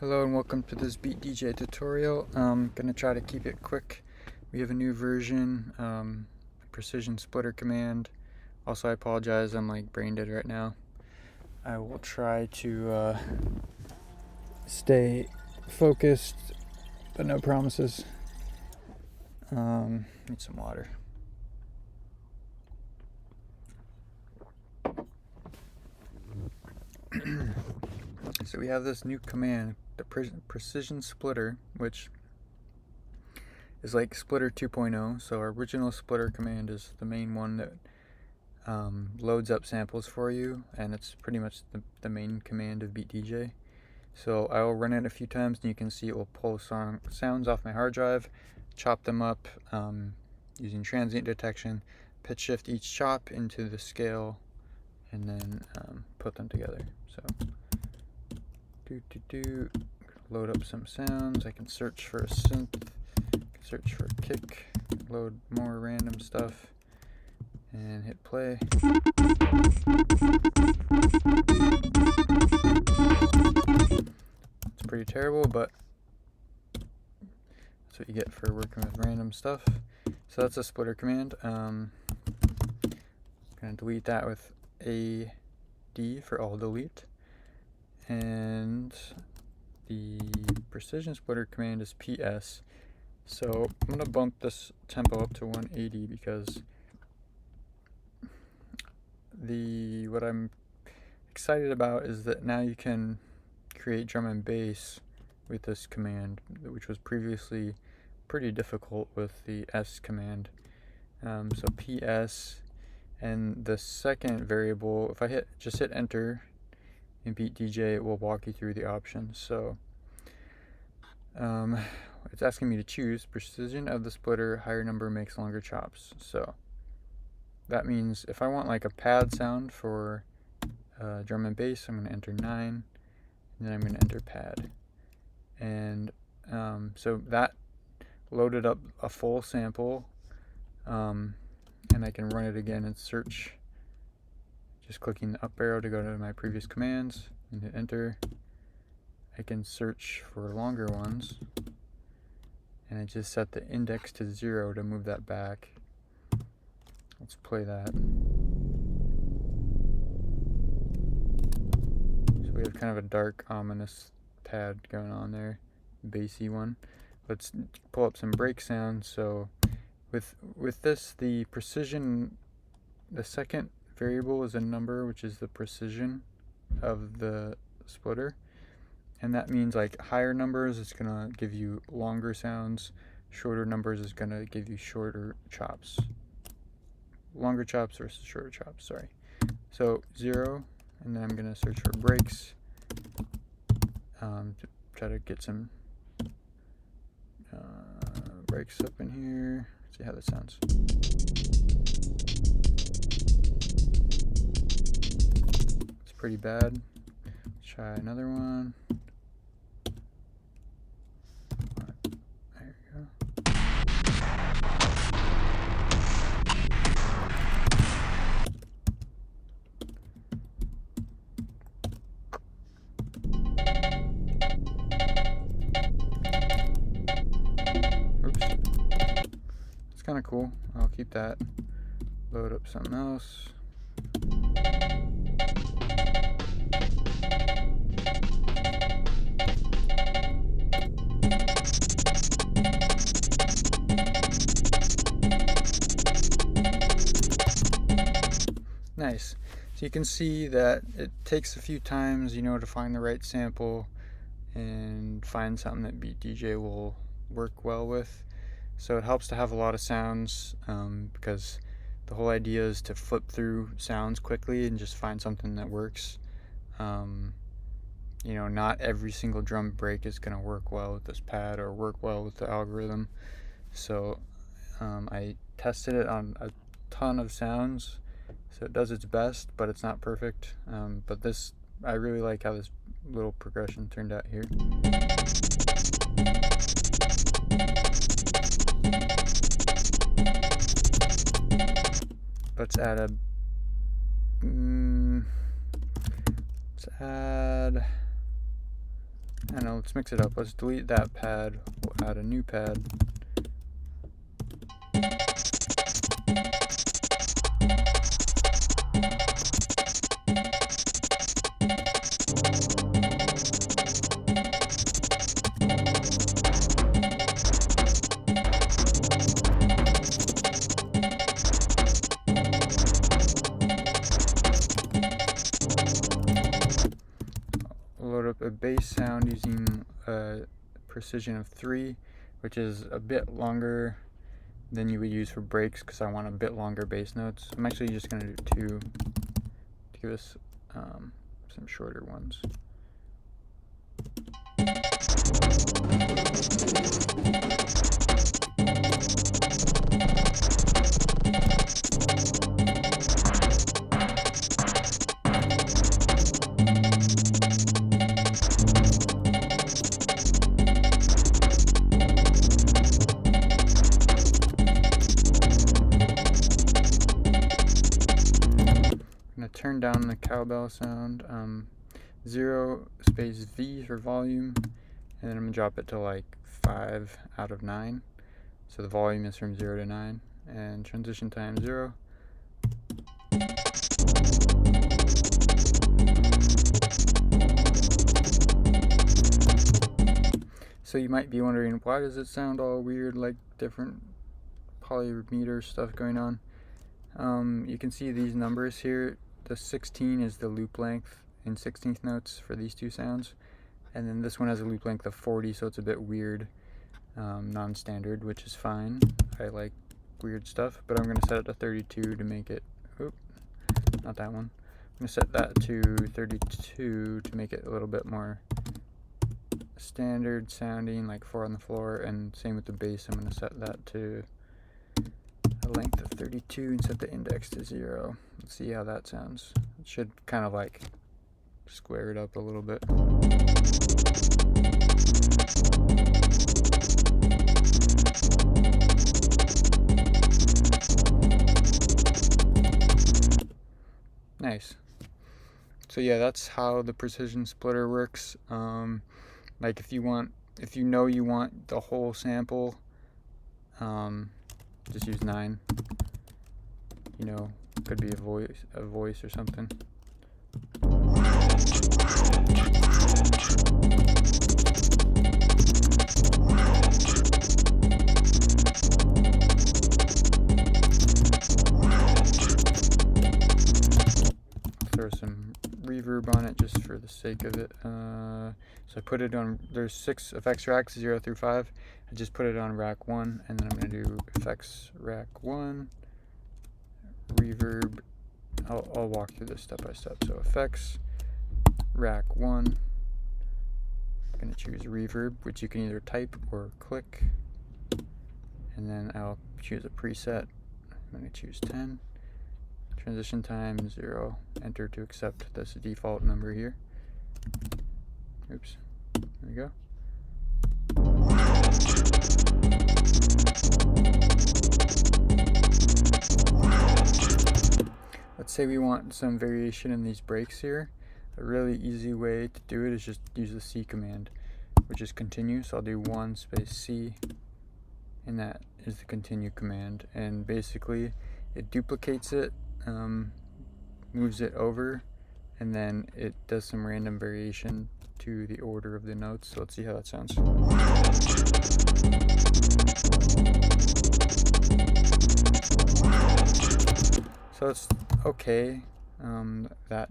Hello and welcome to this Beat DJ tutorial. I'm going to try to keep it quick. We have a new version, precision splitter command. Also, I apologize, I'm like brain dead right now. I will try to stay focused, but no promises. Need some water. So we have this new command, the precision splitter, which is like splitter 2.0. So our original splitter command is the main one that loads up samples for you, and it's pretty much the main command of Beat DJ. So I will run it a few times, and you can see it will pull sounds off my hard drive, chop them up using transient detection, pitch shift each chop into the scale, and then put them together. So load up some sounds. I can search for a synth, search for a kick, load more random stuff, and hit play. It's pretty terrible, but that's what you get for working with random stuff. So that's a splitter command. I'm going to delete that with AD for all delete. And the precision splitter command is PS. So I'm going to bump this tempo up to 180 because what I'm excited about is that now you can create drum and bass with this command, which was previously pretty difficult with the S command. So PS, and the second variable, if I just hit enter in Beat DJ, it will walk you through the options. So it's asking me to choose precision of the splitter, higher number makes longer chops. So that means if I want like a pad sound for drum and bass, I'm going to enter 9, and then I'm going to enter pad. And so that loaded up a full sample, and I can run it again and search, just clicking the up arrow to go to my previous commands and hit enter. I can search for longer ones, and I just set the index to 0 to move that back. Let's play that. So we have kind of a dark, ominous pad going on there, bassy one. Let's pull up some break sounds. So with this, the precision, the second variable is a number, which is the precision of the splitter, and that means like higher numbers it's gonna give you longer sounds, shorter numbers is gonna give you shorter chops. Longer chops versus shorter chops, sorry. So 0, and then I'm gonna search for breaks to try to get some breaks up in here. See how that sounds. It's pretty bad. Let's try another one. There we go. Oops. It's kind of cool. I'll keep that. Load up something else. Nice. So you can see that it takes a few times, to find the right sample and find something that Beat DJ will work well with. So it helps to have a lot of sounds, because the whole idea is to flip through sounds quickly and just find something that works. Not every single drum break is going to work well with this pad or work well with the algorithm. So I tested it on a ton of sounds. So it does its best, but it's not perfect. But I really like how this little progression turned out here. Let's add I don't know, let's mix it up. Let's delete that pad. We'll add a new pad. Load up a bass sound using a precision of 3, which is a bit longer than you would use for breaks because I want a bit longer bass notes. I'm actually just going to do 2 to give us some shorter ones. Turn down the cowbell sound, 0 space V for volume, and then I'm going to drop it to like 5 out of 9. So the volume is from 0 to 9, and transition time 0. So you might be wondering, why does it sound all weird, like different polymeter stuff going on? You can see these numbers here. The 16 is the loop length in 16th notes for these two sounds, and then this one has a loop length of 40, so it's a bit weird, non-standard, which is fine. I like weird stuff, but I'm going to set it to 32 to make it, not that one. I'm going to set that to 32 to make it a little bit more standard sounding, like 4 on the floor, and same with the bass. I'm going to set that to a length of 32 and set the index to 0. Let's see how that sounds. It should kind of like square it up a little bit. Nice. So yeah, that's how the precision splitter works. Like if you know you want the whole sample, just use 9. You know, could be a voice or something. Throw some reverb on it just for the sake of it. So I put it on, there's 6 effects racks, 0 through 5. I just put it on rack 1, and then I'm going to do effects rack 1, reverb. I'll walk through this step by step. So effects rack 1, I'm going to choose reverb, which you can either type or click, and then I'll choose a preset. I'm going to choose 10. Transition time 0. Enter to accept this default number here. Oops. There we go. Let's say we want some variation in these breaks here. A really easy way to do it is just use the C command, which is continue. So I'll do 1 space C, and that is the continue command. And basically it duplicates it, moves it over, and then it does some random variation to the order of the notes. So let's see how that sounds. So it's okay. That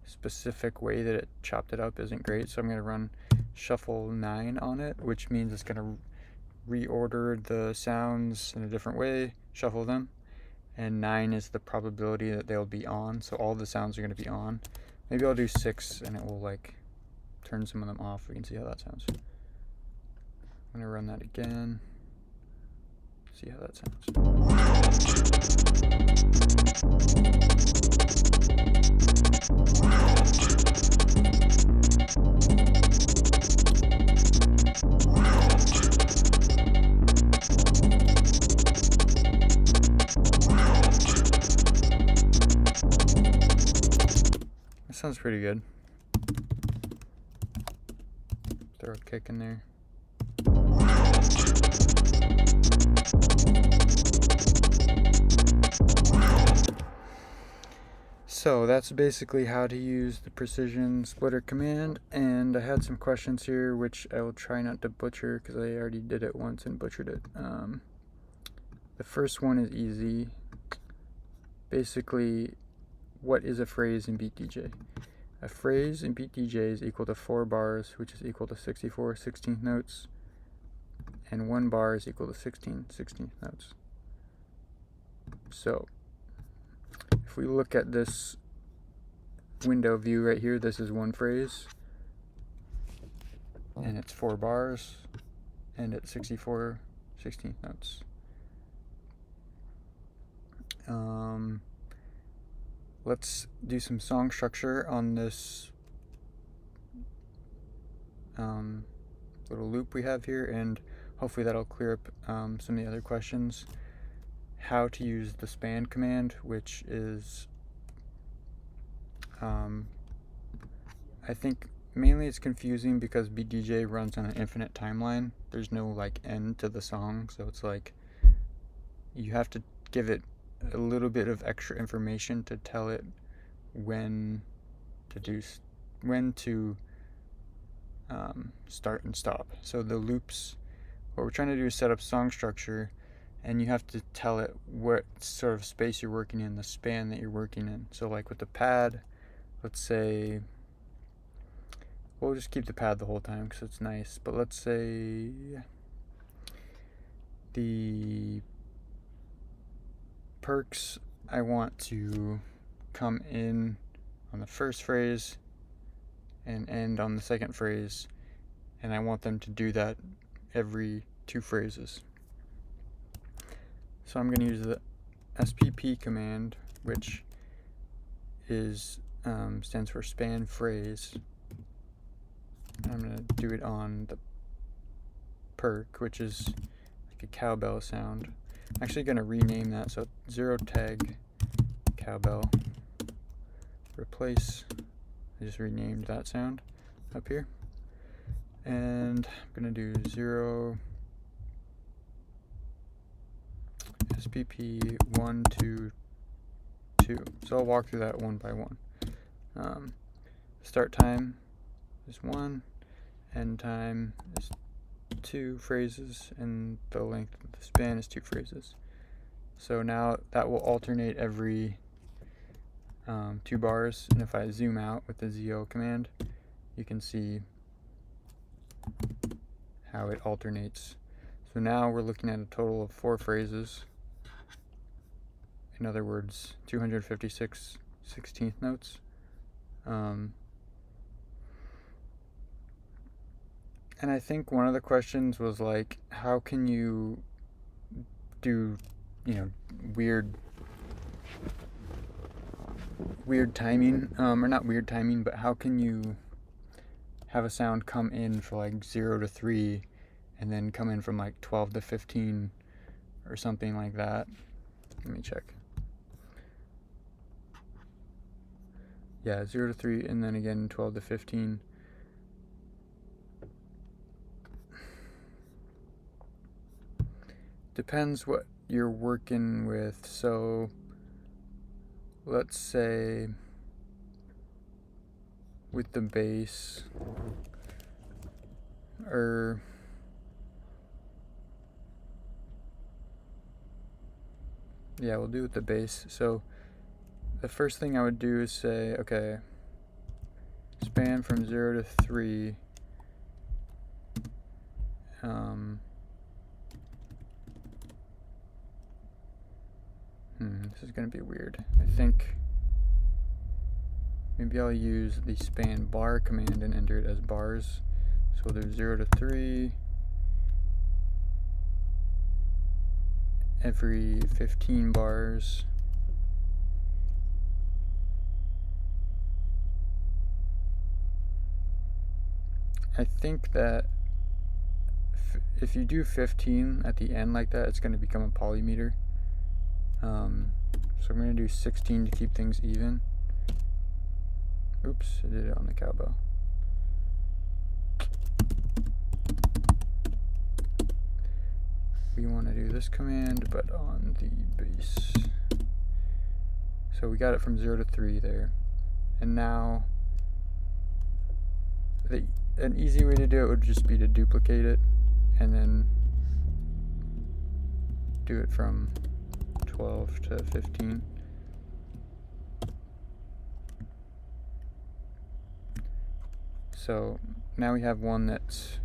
specific way that it chopped it up isn't great, so I'm going to run shuffle 9 on it, which means it's going to reorder the sounds in a different way, shuffle them, and 9 is the probability that they'll be on, so all the sounds are going to be on. Maybe I'll do 6 and it will like turn some of them off. We can see how that sounds. I'm going to run that again, see how that sounds. That sounds pretty good. throw a kick in there. So that's basically how to use the precision splitter command, and I had some questions here which I will try not to butcher because I already did it once and butchered it. The first one is easy. Basically, what is a phrase in beat DJ? A phrase in beat DJ is equal to 4 bars, which is equal to 64 16th notes, and 1 bar is equal to 16 16th notes. So if we look at this window view right here, this is one phrase, and it's 4 bars, and it's 64 16th notes. Let's do some song structure on this little loop we have here, and hopefully that'll clear up some of the other questions. How to use the span command, which is I think mainly it's confusing because beat DJ runs on an infinite timeline. There's no like end to the song, so it's like you have to give it a little bit of extra information to tell it when to start and stop. So the loops, what we're trying to do is set up song structure, and you have to tell it what sort of space you're working in, the span that you're working in. So like with the pad, let's say, we'll just keep the pad the whole time because it's nice, but let's say the perks, I want to come in on the first phrase and end on the second phrase, and I want them to do that every 2 phrases. So I'm going to use the SPP command, which is stands for span phrase. I'm going to do it on the perk, which is like a cowbell sound. I'm actually going to rename that, so 0 tag cowbell, replace, I just renamed that sound up here, and I'm going to do 0 SPP 1 2 2. So I'll walk through that one by one. Start time is 1, end time is 2 phrases, and the length of the span is 2 phrases. So now that will alternate every 2 bars, and if I zoom out with the ZO command, you can see how it alternates. So now we're looking at a total of 4 phrases. In other words, 256 16th notes. And I think one of the questions was like, how can you do, weird timing, or not weird timing, but how can you have a sound come in for like 0 to 3 and then come in from like 12 to 15 or something like that? Let me check. Yeah, 0 to 3 and then again 12 to 15. Depends what you're working with. So let's say with the bass, or yeah, we'll do with the bass. So the first thing I would do is say, okay, span from 0 to 3. This is going to be weird. I think maybe I'll use the span bar command and enter it as bars. So we'll do 0 to 3 every 15 bars. I think that if you do 15 at the end like that, it's going to become a polymeter. So I'm going to do 16 to keep things even. Oops, I did it on the cowbell. this command, but on the base. So we got it from 0 to 3 there. And now, an easy way to do it would just be to duplicate it, and then do it from 12 to 15. So now we have one that's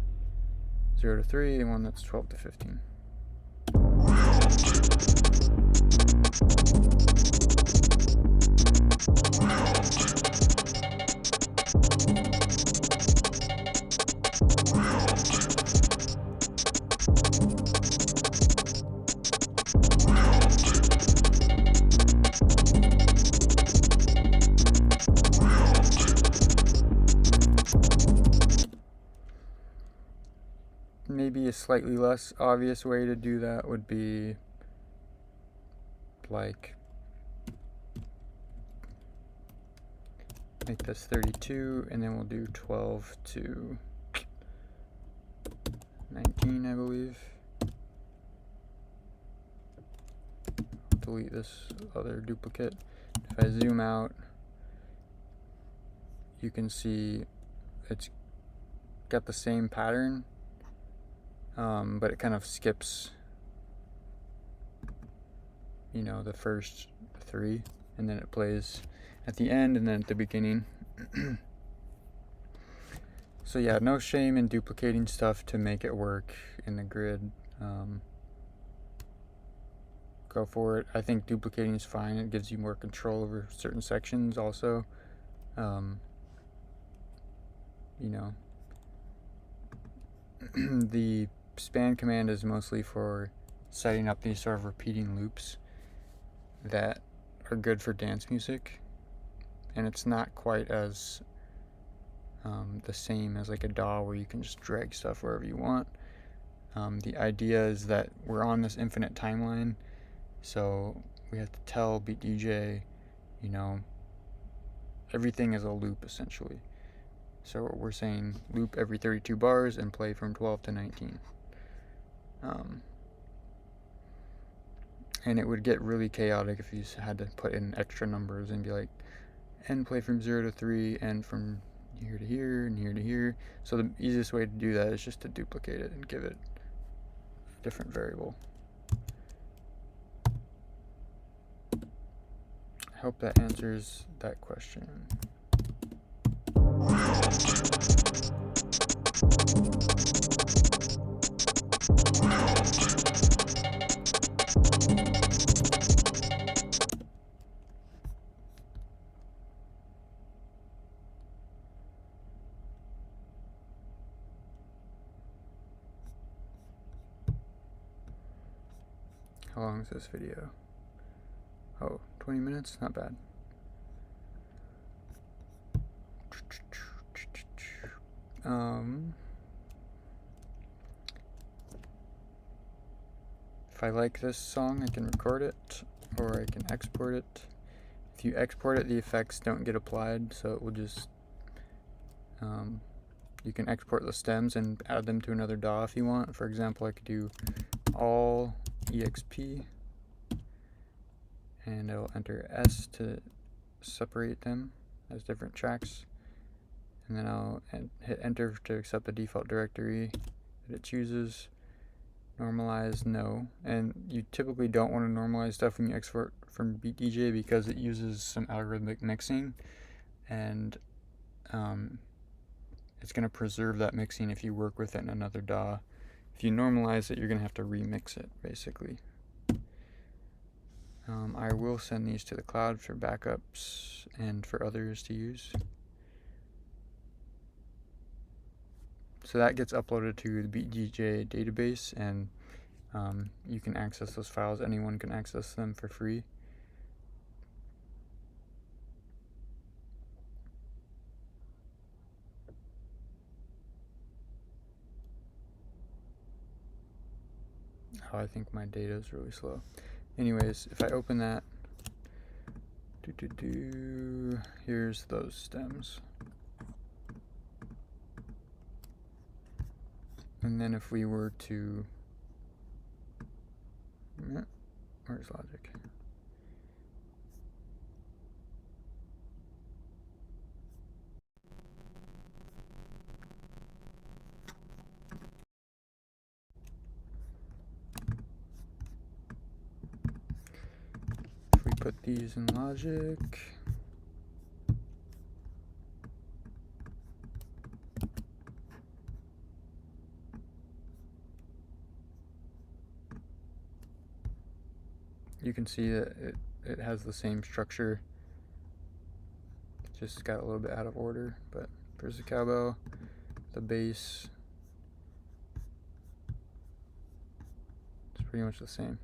0 to 3 and one that's 12 to 15. Maybe a slightly less obvious way to do that would be like make this 32, and then we'll do 12 to 19, I believe. Delete this other duplicate. If I zoom out, you can see it's got the same pattern, but it kind of skips, you know, the first 3, and then it plays at the end and then at the beginning. So yeah, no shame in duplicating stuff to make it work in the grid. Go for it. I think duplicating is fine. It gives you more control over certain sections also. You know, the span command is mostly for setting up these sort of repeating loops that are good for dance music, and it's not quite as the same as like a DAW where you can just drag stuff wherever you want. The idea is that we're on this infinite timeline, so we have to tell Beat DJ, you know, everything is a loop essentially. So we're saying loop every 32 bars and play from 12 to 19. And it would get really chaotic if you had to put in extra numbers and be like, and play from 0 to 3 and from here to here and here to here. So the easiest way to do that is just to duplicate it and give it a different variable. I hope that answers that question. How long is this video? Oh, 20 minutes? Not bad. If I like this song, I can record it, or I can export it. If you export it, the effects don't get applied, so it will just, you can export the stems and add them to another DAW if you want. For example, I could do all EXP, and I'll enter S to separate them as different tracks, and then I'll hit enter to accept the default directory that it chooses. Normalize, no. And you typically don't want to normalize stuff when you export from Beat DJ because it uses some algorithmic mixing, and it's going to preserve that mixing if you work with it in another DAW. If you normalize it, you're going to have to remix it, basically. I will send these to the cloud for backups and for others to use. So that gets uploaded to the Beat DJ database, and you can access those files. Anyone can access them for free. Oh, I think my data is really slow. Anyways, if I open that, here's those stems. And then if we were to where's logic? If we put these in logic, you can see that it has the same structure. It just got a little bit out of order, but there's the cowbell, the bass. It's pretty much the same.